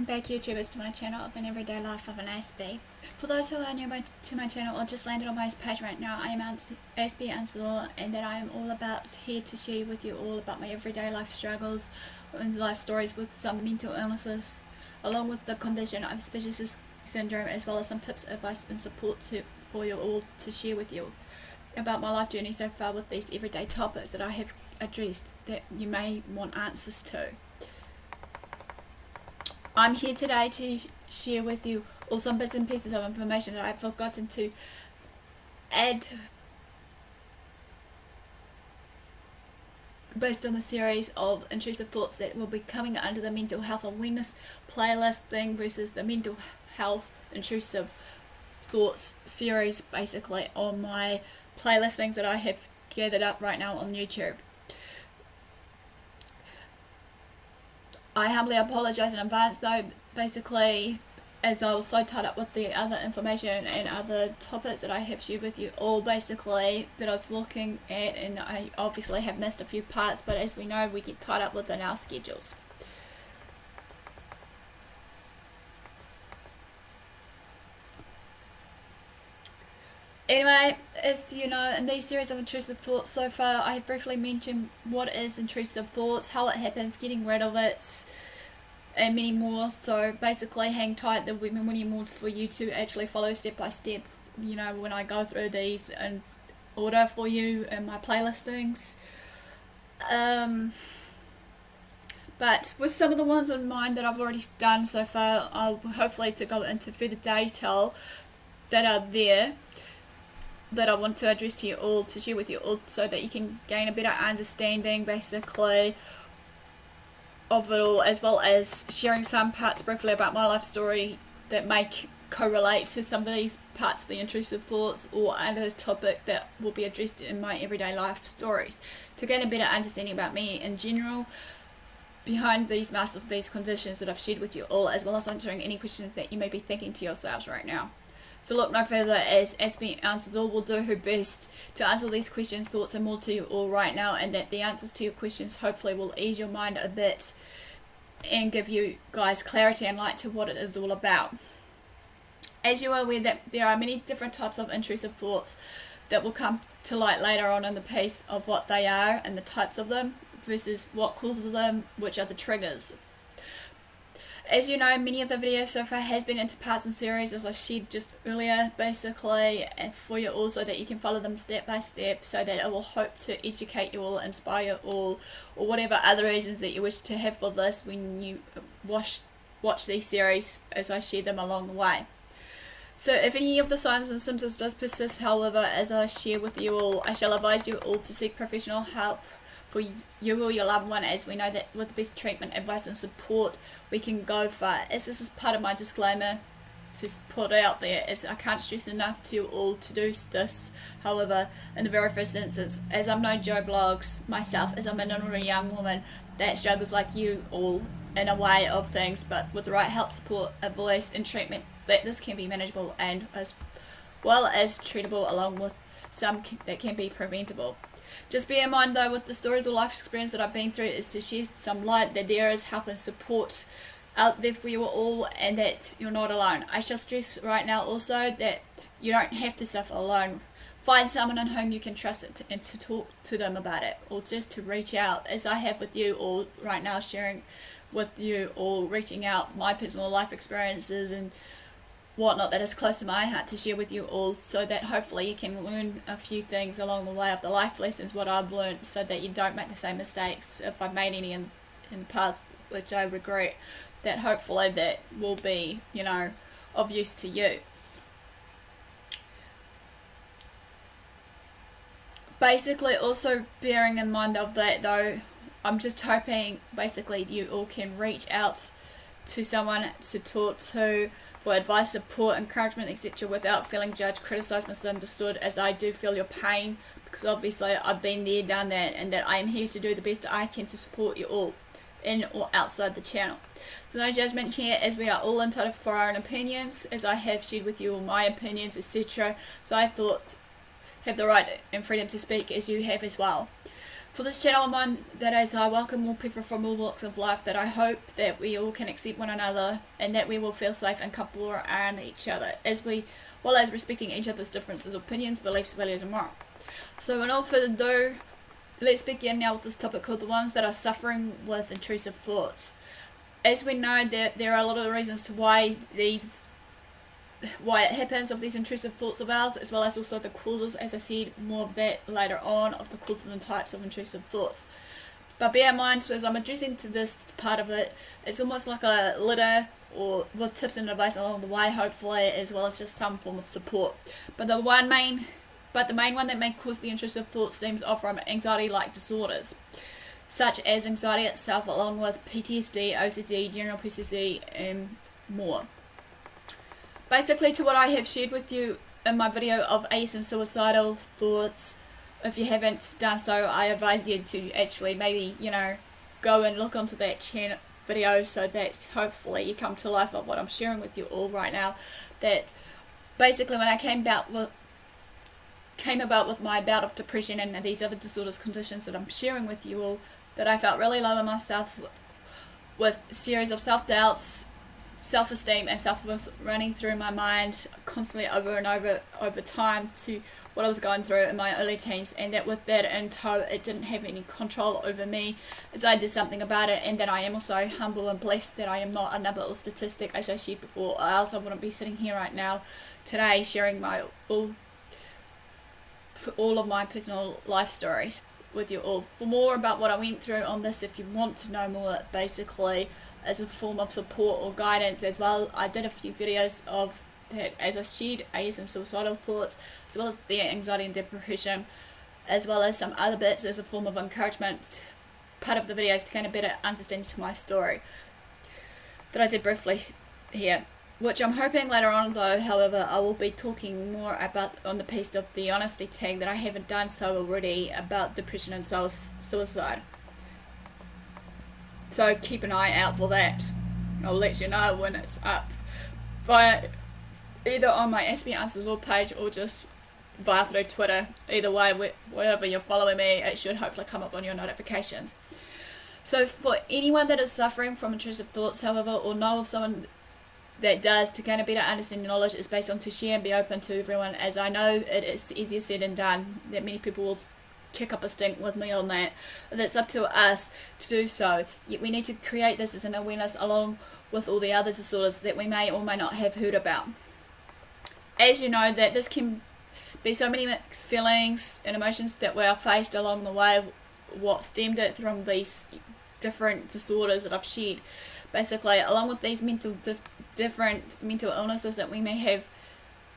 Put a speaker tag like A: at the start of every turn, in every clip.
A: back, YouTubers, to my channel of an everyday life of an Aspie. For those who are new to my channel or just landed on my page right now, I am AspieAnswersAll, and that I am all about here to share with you all about my everyday life struggles and life stories with some mental illnesses, along with the condition of Asperger's syndrome, as well as some tips, advice and support for you all to share with you about my life journey so far with these everyday topics that I have addressed that you may want answers to. I'm here today to share with you all some bits and pieces of information that I've forgotten to add based on the series of intrusive thoughts that will be coming under the mental health awareness playlist thing versus the mental health intrusive thoughts series, basically on my playlist things that I have gathered up right now on YouTube. I humbly apologise in advance though, basically, as I was so tied up with the other information and other topics that I have shared with you all, basically, that I was looking at, and I obviously have missed a few parts, but as we know, we get tied up within our schedules. Anyway, as you know, in these series of intrusive thoughts so far, I have briefly mentioned what is intrusive thoughts, how it happens, getting rid of it, and many more. So basically, hang tight, there will be many more for you to actually follow step by step, you know, when I go through these in order for you in my playlistings. But with some of the ones in mind that I've already done so far, I'll hopefully to go into further detail that are there, that I want to address to you all, to share with you all, so that you can gain a better understanding basically of it all, as well as sharing some parts briefly about my life story that may correlate to some of these parts of the intrusive thoughts or other topic that will be addressed in my everyday life stories, to gain a better understanding about me in general behind these masks of these conditions that I've shared with you all, as well as answering any questions that you may be thinking to yourselves right now. So look no further, as AspieAnswersAll will do her best to answer these questions, thoughts and more to you all right now, and that the answers to your questions hopefully will ease your mind a bit and give you guys clarity and light to what it is all about. As you are aware that there are many different types of intrusive thoughts that will come to light later on in the piece of what they are and the types of them versus what causes them, which are the triggers. As you know, many of the videos so far has been into parts and series, as I shared just earlier, basically, and for you all, so that you can follow them step by step, so that it will hope to educate you all, inspire you all, or whatever other reasons that you wish to have for this when you watch these series as I share them along the way. So if any of the signs and symptoms does persist, however, as I share with you all, I shall advise you all to seek professional help for you or your loved one, as we know that with the best treatment, advice and support we can go far. As this is part of my disclaimer to put out there, as I can't stress enough to you all to do this. However, in the very first instance, as I'm no Joe Blogs myself, as I'm an ordinary young woman that struggles like you all in a way of things, but with the right help, support, advice and treatment, that this can be manageable and as well as treatable, along with some that can be preventable. Just bear in mind though, with the stories or life experience that I've been through, is to shed some light that there is help and support out there for you all, and that you're not alone. I shall stress right now also that you don't have to suffer alone. Find someone in whom you can trust it and to talk to them about it, or just to reach out, as I have with you all right now, sharing with you all, reaching out my personal life experiences and whatnot that is close to my heart to share with you all, so that hopefully you can learn a few things along the way of the life lessons, what I've learned, so that you don't make the same mistakes if I've made any in the past, which I regret, that hopefully that will be, you know, of use to you. Basically, also bearing in mind of that though, I'm just hoping basically you all can reach out to someone to talk to for advice, support, encouragement, etc., without feeling judged, criticised, misunderstood, as I do feel your pain, because obviously I've been there, done that, and that I am here to do the best I can to support you all in or outside the channel. So no judgment here, as we are all entitled for our own opinions, as I have shared with you all my opinions, etc. So I thought have the right and freedom to speak, as you have as well. For this channel of mine, that is, I welcome all people from all walks of life, that I hope that we all can accept one another and that we will feel safe and comfortable around each other, well as respecting each other's differences, opinions, beliefs, values and more. So without further ado, let's begin now with this topic called the ones that are suffering with intrusive thoughts. As we know, that there are a lot of reasons to why it happens of these intrusive thoughts of ours, as well as also the causes, as I said more of that later on, of the causes and types of intrusive thoughts. But bear in mind, so as I'm addressing to this part of it, it's almost like a litter or with tips and advice along the way, hopefully, as well as just some form of support. But the main one that may cause the intrusive thoughts stems off from anxiety-like disorders, such as anxiety itself, along with PTSD, OCD, general PCC, and more. Basically, to what I have shared with you in my video of ace and suicidal thoughts, if you haven't done so, I advise you to actually maybe, go and look onto that channel video, so that hopefully you come to life of what I'm sharing with you all right now. That basically, when I came about with my bout of depression and these other disorders, conditions that I'm sharing with you all, that I felt really low on myself, with a series of self-doubts, self-esteem and self-worth running through my mind constantly over and over time to what I was going through in my early teens, and that with that in tow, it didn't have any control over me as I did something about it, and that I am also humble and blessed that I am not a number or statistic, as I shared before, or else I wouldn't be sitting here right now today sharing my all of my personal life stories with you all. For more about what I went through on this, if you want to know more, basically as a form of support or guidance as well, I did a few videos of that, as I shared ace and suicidal thoughts, as well as the anxiety and depression, as well as some other bits as a form of encouragement, part of the videos to gain a better understanding to my story that I did briefly here, which I'm hoping later on though, however, I will be talking more about on the piece of the honesty tag that I haven't done so already about depression and suicide. So keep an eye out for that. I'll let you know when it's up via either on my AspieAnswersAll page or just via through Twitter. Either way, wherever you're following me, it should hopefully come up on your notifications. So for anyone that is suffering from intrusive thoughts, however, or know of someone that does, to gain a better understanding, knowledge is based on to share and be open to everyone, as I know it is easier said than done, that many people will kick up a stink with me on that. That's up to us to do so. Yet we need to create this as an awareness along with all the other disorders that we may or may not have heard about. As you know, that this can be so many mixed feelings and emotions that we are faced along the way, what stemmed it from these different disorders that I've shared. Basically, along with these different mental illnesses that we may have,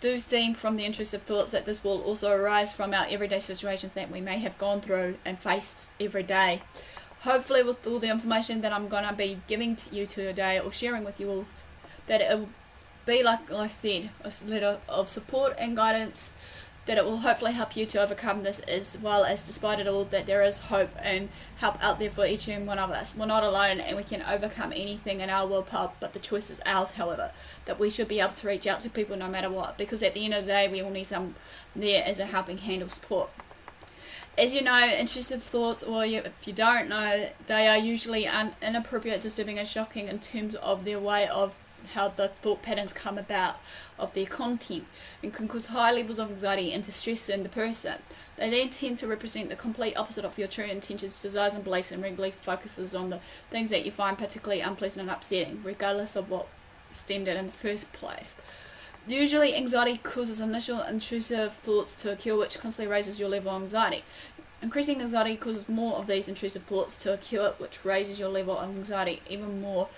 A: do stem from the intrusive thoughts, that this will also arise from our everyday situations that we may have gone through and faced every day. Hopefully with all the information that I'm going to be giving to you today or sharing with you all, that it will be, like I said, a letter of support and guidance, that it will hopefully help you to overcome this, as well as despite it all, that there is hope and help out there for each and one of us. We're not alone and we can overcome anything in our willpower, but the choice is ours, however, that we should be able to reach out to people no matter what, because at the end of the day we all need some there as a helping hand of support. As you know, intrusive thoughts, or if you don't know, they are usually inappropriate, disturbing and shocking in terms of their way of how the thought patterns come about, of their content, and can cause high levels of anxiety and distress in the person. They then tend to represent the complete opposite of your true intentions, desires and beliefs, and regularly focuses on the things that you find particularly unpleasant and upsetting, regardless of what stemmed it in the first place. Usually anxiety causes initial intrusive thoughts to occur, which constantly raises your level of anxiety. Increasing anxiety causes more of these intrusive thoughts to occur, which raises your level of anxiety even more,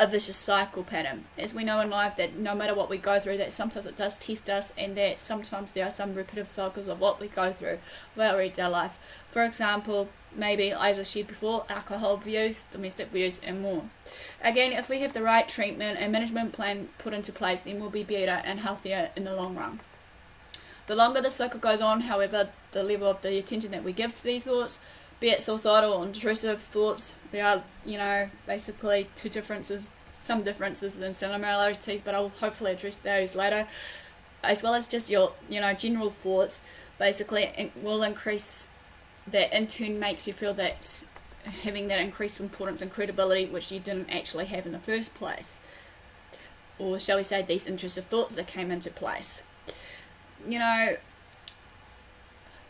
A: a vicious cycle pattern. As we know in life, that no matter what we go through, that sometimes it does test us, and that sometimes there are some repetitive cycles of what we go through while it reads our life. For example, maybe, as I shared before, alcohol abuse, domestic abuse and more. Again, if we have the right treatment and management plan put into place, then we'll be better and healthier in the long run. The longer the cycle goes on, however, the level of the attention that we give to these thoughts, be it suicidal or intrusive thoughts, there are, basically some differences and similarities, but I'll hopefully address those later, as well as just your, general thoughts, basically it will increase that in turn makes you feel that having that increased importance and credibility which you didn't actually have in the first place. Or shall we say, these intrusive thoughts that came into place. You know,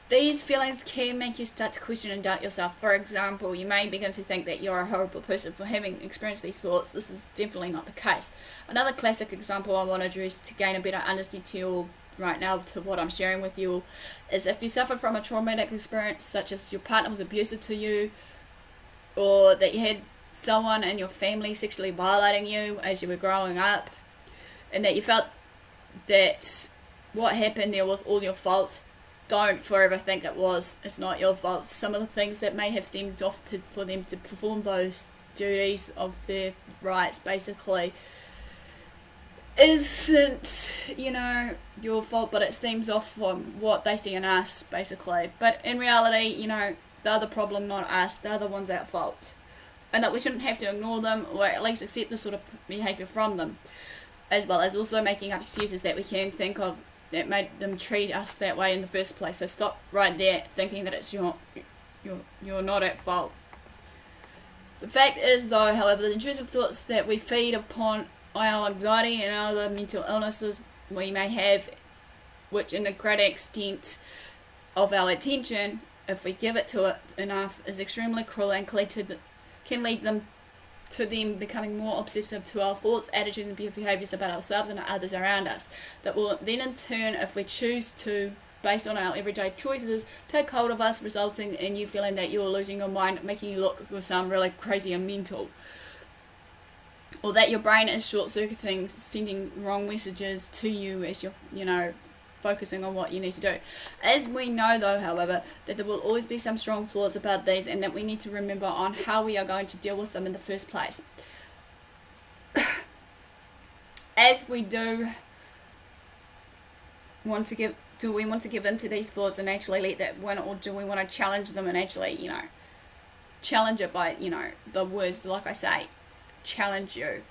A: these feelings can make you start to question and doubt yourself. For example, you may begin to think that you're a horrible person for having experienced these thoughts. This is definitely not the case. Another classic example I want to address to gain a better understanding to you all right now to what I'm sharing with you all is if you suffer from a traumatic experience such as your partner was abusive to you, or that you had someone in your family sexually violating you as you were growing up, and that you felt that what happened there was all your fault, don't forever think it was. It's not your fault. Some of the things that may have stemmed off for them to perform those duties of their rights basically isn't, you know, your fault, but it stems off from what they see in us basically. But in reality, you know, they're the problem, not us. They're the ones at fault, and that we shouldn't have to ignore them or at least accept this sort of behaviour from them, as well as also making up excuses that we can think of that made them treat us that way in the first place. So stop right there thinking that it's you're not at fault. The fact is though, however, the intrusive thoughts that we feed upon our anxiety and other mental illnesses we may have, which in a great extent of our attention, if we give it to it enough, is extremely cruel and can lead them to them becoming more obsessive to our thoughts, attitudes and behaviours about ourselves and others around us, that will then in turn, if we choose to, based on our everyday choices, take hold of us, resulting in you feeling that you're losing your mind, making you look or sound really crazy and mental, or that your brain is short-circuiting, sending wrong messages to you as you're, you know, focusing on what you need to do. As we know though, however, that there will always be some strong thoughts about these, and that we need to remember on how we are going to deal with them in the first place. As we do we want to give in to these thoughts and actually let that win, or do we want to challenge them and actually, you know, challenge it by, you know, the words, like I say, challenge you.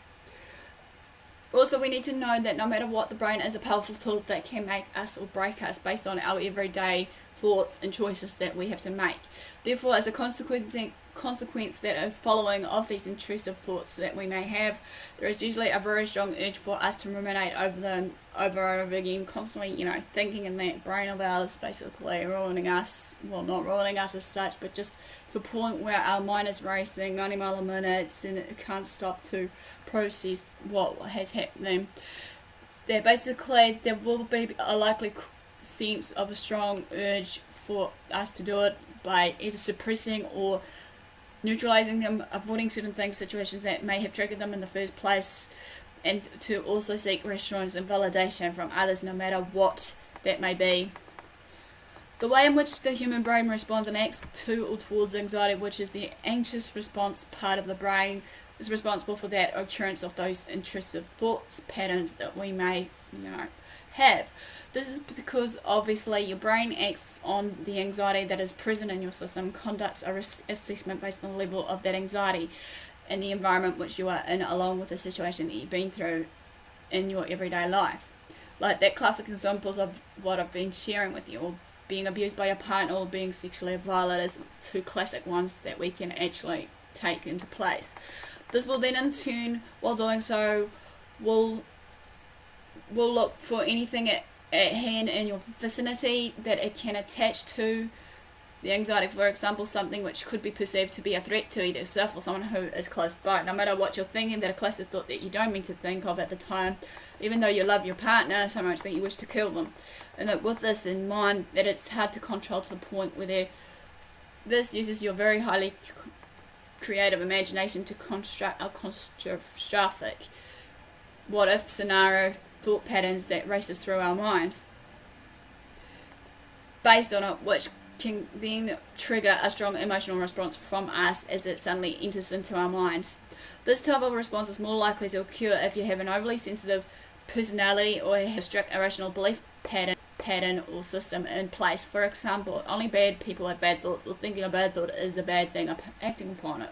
A: Also, we need to know that no matter what, the brain is a powerful tool that can make us or break us based on our everyday thoughts and choices that we have to make. Therefore, as a consequence that is following of these intrusive thoughts that we may have, there is usually a very strong urge for us to ruminate over them over and over again, constantly, you know, thinking in that brain of ours, basically ruining us, well, not ruining us as such, but just to the point where our mind is racing 90 miles a minute and it can't stop to process what has happened. That basically there will be a likely sense of a strong urge for us to do it by either suppressing or neutralizing them, avoiding certain things, situations that may have triggered them in the first place, and to also seek reassurance and validation from others, no matter what that may be. The way in which the human brain responds and acts to or towards anxiety, which is the anxious response part of the brain, is responsible for that occurrence of those intrusive thoughts patterns that we may, you know, have. This is because obviously your brain acts on the anxiety that is present in your system, conducts a risk assessment based on the level of that anxiety and the environment which you are in, along with the situation that you've been through in your everyday life. Like that classic examples of what I've been sharing with you, or being abused by your partner or being sexually violated, is two classic ones that we can actually take into place. This will then in turn, while doing so, will look for anything at hand in your vicinity that it can attach to the anxiety. For example, something which could be perceived to be a threat to either yourself or someone who is close by. No matter what you're thinking, that a closer thought that you don't mean to think of at the time, even though you love your partner so much that you wish to kill them. And that with this in mind, that it's hard to control to the point where this uses your very highly creative imagination to construct a catastrophic what if scenario thought patterns that races through our minds based on it, which can then trigger a strong emotional response from us as it suddenly enters into our minds. This type of response is more likely to occur if you have an overly sensitive personality or a strict irrational belief pattern or system in place. For example, only bad people have bad thoughts, or thinking a bad thought is a bad thing, acting upon it.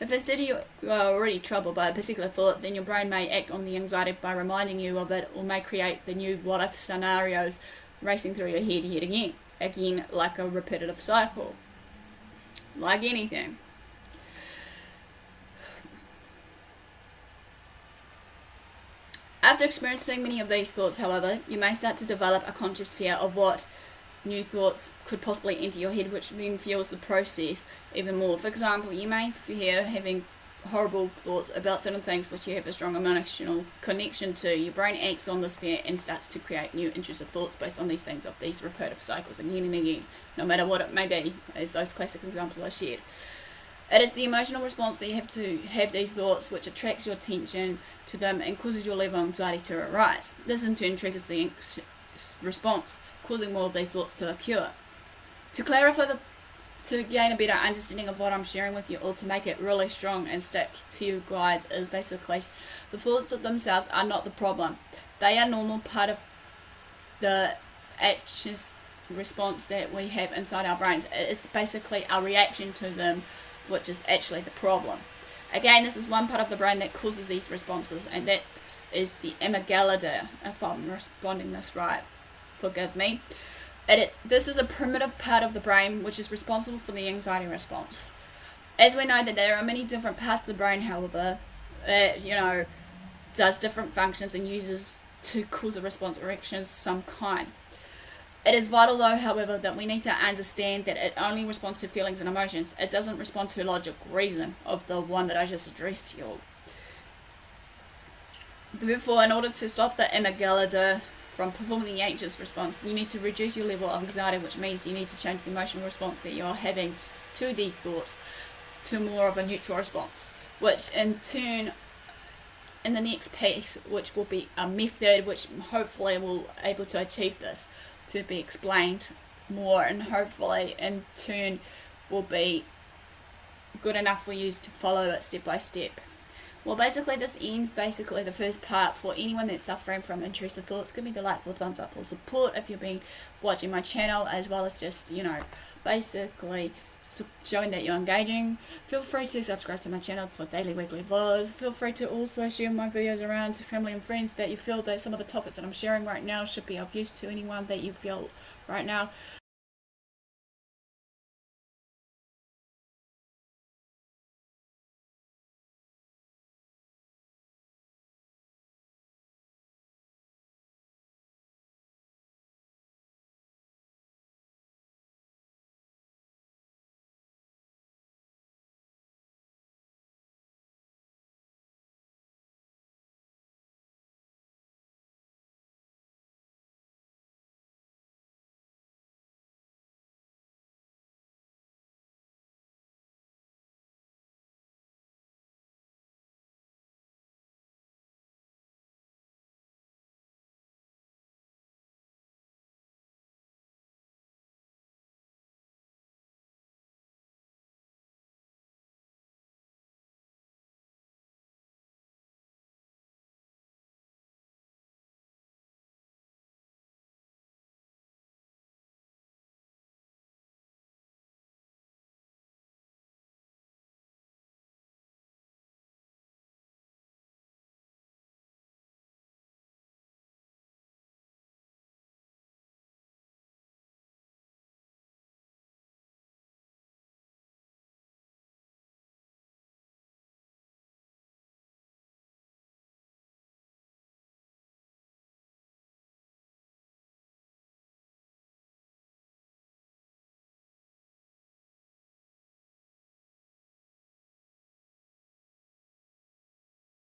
A: If instead you are already troubled by a particular thought, then your brain may act on the anxiety by reminding you of it, or may create the new what-if scenarios racing through your head yet again, like a repetitive cycle. like anything. After experiencing many of these thoughts, however, you may start to develop a conscious fear of what new thoughts could possibly enter your head, which then fuels the process even more. For example, you may fear having horrible thoughts about certain things which you have a strong emotional connection to. Your brain acts on this fear and starts to create new intrusive thoughts based on these things, of these repetitive cycles again and again, no matter what it may be, as those classic examples I shared. It is the emotional response that you have to have these thoughts which attracts your attention to them and causes your level of anxiety to arise. This in turn triggers the response, causing more of these thoughts to occur. To clarify to gain a better understanding of what I'm sharing with you, or to make it really strong and stick to you guys, is basically the thoughts themselves are not the problem. They are normal part of the anxious response that we have inside our brains. It's basically our reaction to them which is actually the problem. Again, this is one part of the brain that causes these responses, and that is the amygdala, if I'm responding this right, forgive me. This is a primitive part of the brain which is responsible for the anxiety response. As we know that there are many different parts of the brain, however, that, does different functions and uses to cause a response or reaction of some kind. It is vital, though, however, that we need to understand that it only responds to feelings and emotions. It doesn't respond to logical reason of the one that I just addressed to you all. Therefore, in order to stop the amygdala from performing the anxious response, you need to reduce your level of anxiety, which means you need to change the emotional response that you're having to these thoughts to more of a neutral response, which in turn, in the next piece, which will be a method which hopefully will able to achieve this, to be explained more, and hopefully in turn will be good enough for you to follow it step by step. Well, basically this ends basically the first part. For anyone that's suffering from intrusive thoughts, give me the like for thumbs up for support if you've been watching my channel, as well as just basically showing that you're engaging. Feel free to subscribe to my channel for daily, weekly vlogs. Feel free to also share my videos around to family and friends that you feel that some of the topics that I'm sharing right now should be of use to anyone that you feel right now.